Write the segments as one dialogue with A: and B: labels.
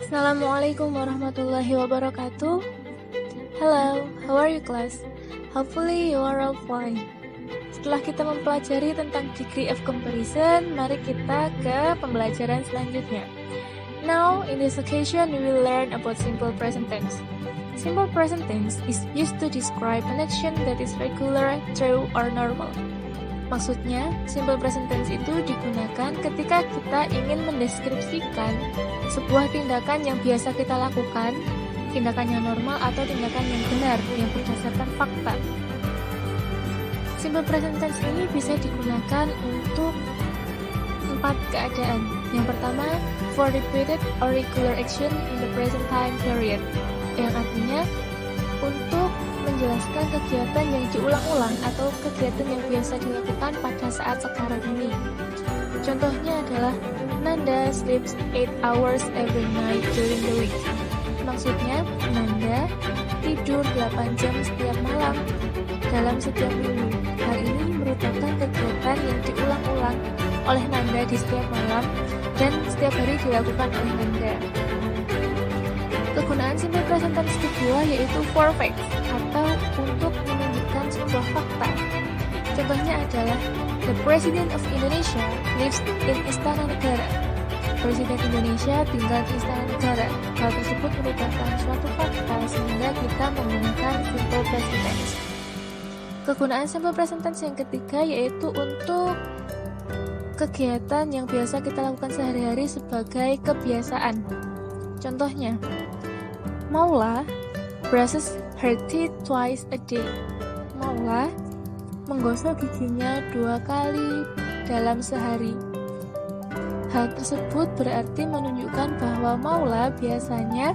A: Assalamualaikum warahmatullahi wabarakatuh. Hello, how are you class? Hopefully you are all fine. Setelah kita mempelajari tentang degree of comparison, mari kita ke pembelajaran selanjutnya. Now, in this occasion, we will learn about simple present tense. Simple present tense is used to describe an action that is regular, true, or normal. Maksudnya, simple present tense itu digunakan ketika kita ingin mendeskripsikan sebuah tindakan yang biasa kita lakukan, tindakan yang normal atau tindakan yang benar yang berdasarkan fakta. Simple present tense ini bisa digunakan untuk 4 keadaan. Yang pertama, for repeated or regular action in the present time period, yang artinya untuk menjelaskan kegiatan yang diulang-ulang atau kegiatan yang biasa dilakukan pada saat sekarang ini. Contohnya adalah Nanda sleeps 8 hours every night during the week. Maksudnya, Nanda tidur 8 jam setiap malam dalam setiap minggu. Hal ini merupakan kegiatan yang diulang-ulang oleh Nanda di setiap malam dan setiap hari dilakukan oleh Nanda. Kegunaan simple present tense kedua yaitu for facts atau untuk menunjukkan sebuah fakta. Contohnya adalah the President of Indonesia lives in Istana Negara. Presiden Indonesia tinggal di Istana Negara. Hal tersebut merupakan suatu fakta sehingga kita menggunakan simple present tense. Kegunaan simple present tense yang ketiga yaitu untuk kegiatan yang biasa kita lakukan sehari-hari sebagai kebiasaan. Contohnya, Maula brushes her teeth twice a day. Maula menggosok giginya 2 kali dalam sehari. Hal tersebut berarti menunjukkan bahwa Maula biasanya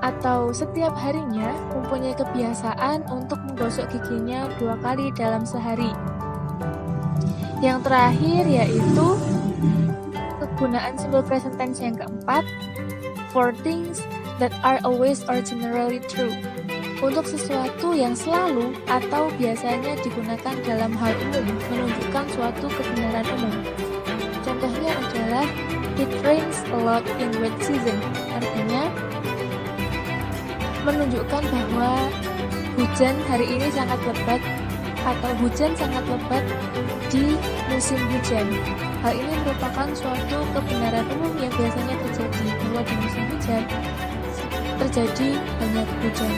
A: atau setiap harinya mempunyai kebiasaan untuk menggosok giginya 2 kali dalam sehari. Yang terakhir yaitu kegunaan simple present tense yang keempat, for things that are always or generally true, untuk sesuatu yang selalu atau biasanya digunakan dalam hal umum, menunjukkan suatu kebenaran umum. Contohnya adalah it rains a lot in wet season, artinya menunjukkan bahwa hujan hari ini sangat lebat atau hujan sangat lebat di musim hujan. Hal ini merupakan suatu kebenaran umum yang biasanya terjadi bahwa di musim hujan terjadi banyak hujan.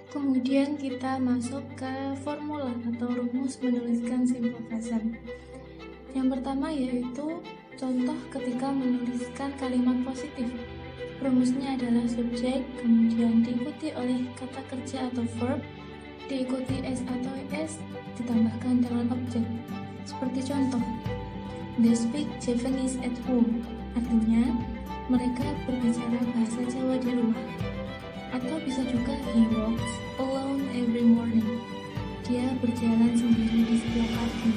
A: Kemudian kita masuk ke formula atau rumus menuliskan simple present. Yang pertama yaitu contoh ketika menuliskan kalimat positif. Rumusnya adalah subjek, kemudian diikuti oleh kata kerja atau verb, diikuti S atau ES, ditambahkan dengan objek. Seperti contoh, they speak Japanese at home, artinya mereka berbicara bahasa Jawa di rumah. Atau bisa juga he walks alone every morning, dia berjalan sendiri di setiap pagi.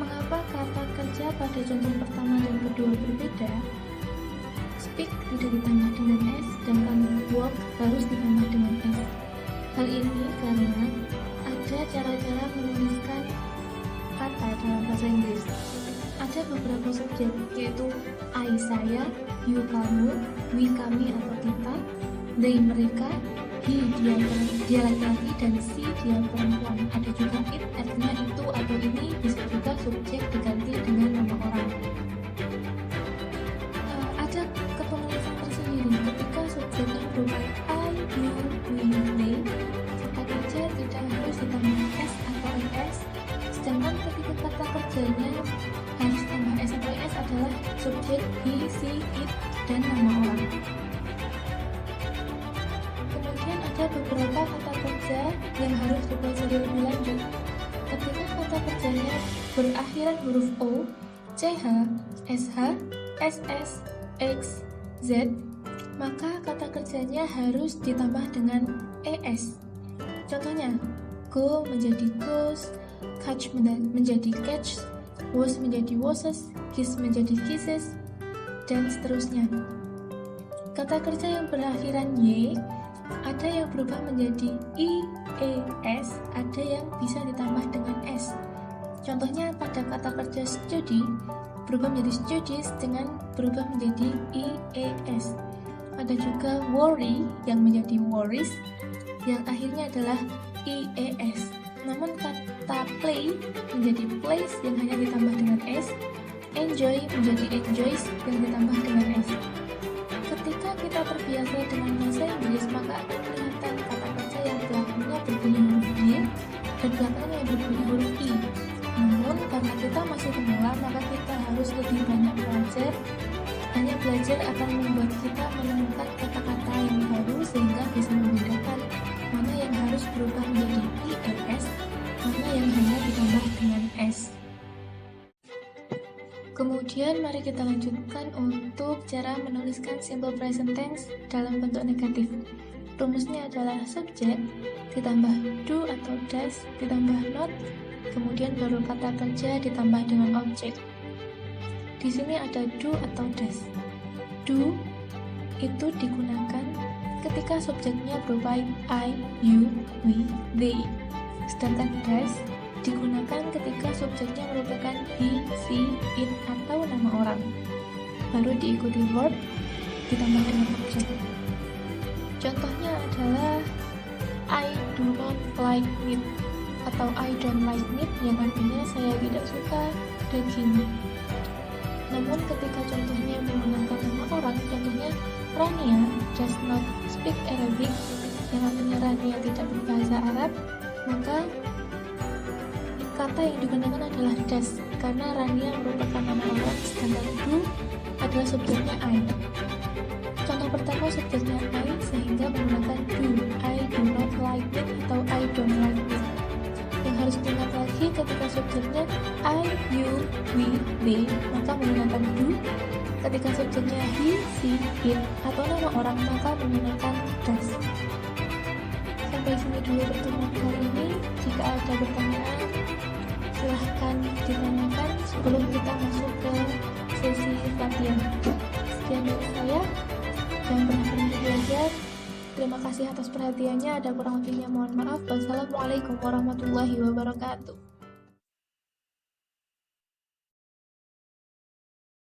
A: Mengapa kata kerja pada contoh pertama dan kedua berbeda? Speak tidak ditambah dengan S, sedangkan walk harus ditambah dengan S. Hal ini karena ada cara-cara menuliskan kata dalam bahasa Inggris. Ada beberapa subjek, yaitu I saya, you kamu, we kami atau kita, they mereka, he dia laki-laki, dan she dia perempuan. Ada juga it, artinya itu atau ini, bisa juga subjek diganti dengan nama orang. Ada kepenulisan tersendiri ketika subjeknya berupa I, you, we, they. Kata kerja tidak harus ditambah S atau ES, sedangkan ketika kata kerjanya harus tambah S atau ES adalah subjek he, she, it, dan nama orang. Kemudian ada beberapa kata kerja yang harus dipelajari lebih lanjut. Ketika kata kerjanya berakhiran huruf O, CH, SH, SS, X, Z, maka kata kerjanya harus ditambah dengan ES. Contohnya, go menjadi goes, catch menjadi catch, was menjadi washes, kiss menjadi kisses, dan seterusnya. Kata kerja yang berakhiran Y, ada yang berubah menjadi I, E, S, ada yang bisa ditambah dengan S. Contohnya pada kata kerja study, berubah menjadi studies dengan berubah menjadi EAS. Ada juga worry yang menjadi worries, yang akhirnya adalah EAS. Namun kata play menjadi plays yang hanya ditambah dengan S, enjoy menjadi enjoys yang ditambah dengan S. Ketika kita terbiasa dengan bahasa Inggris, maka akan kelihatan kata kerja yang belakangnya berbunyi huruf Y dan belakangnya yang berbunyi huruf I. Namun karena kita masih pemula, maka kita harus lebih banyak belajar. Banyak belajar akan membuat kita menemukan kata-kata yang baru sehingga bisa membedakan mana yang harus berubah menjadi IES, mana yang hanya ditambah dengan S. Kemudian mari kita lanjutkan untuk cara menuliskan simple present tense dalam bentuk negatif. Rumusnya adalah subjek ditambah do atau does ditambah not, kemudian baru kata kerja ditambah dengan objek. Di sini ada do atau does. Do itu digunakan ketika subjeknya berupa I, you, we, they. Sedangkan does digunakan ketika subjeknya merupakan he, she, it, atau nama orang. Baru diikuti verb ditambah dengan objek. Contohnya adalah I do not like meat atau I don't like meat, yang artinya saya tidak suka daging. Namun ketika contohnya menggunakan nama orang, contohnya Rania does not speak Arabic, yang artinya Rania tidak berbahasa Arab, maka kata yang digunakan adalah does karena Rania merupakan nama orang, sedangkan do adalah subjeknya I. Contoh pertama subjeknya I sehingga menggunakan do. I do not like it atau I don't like it. Yang harus diingat lagi ketika subjeknya I, you, we, they, maka menggunakan do. Ketika subjeknya he, she, it, atau nama orang, maka menggunakan does. Sampai sini dulu pertemuan kali ini. Jika ada pertanyaan, silahkan ditanyakan sebelum kita masuk ke sesi latihan. Sekian dari saya. Jangan pernah berhenti belajar. Terima kasih atas perhatiannya. Ada kurang lebihnya mohon maaf. Wassalamualaikum warahmatullahi wabarakatuh.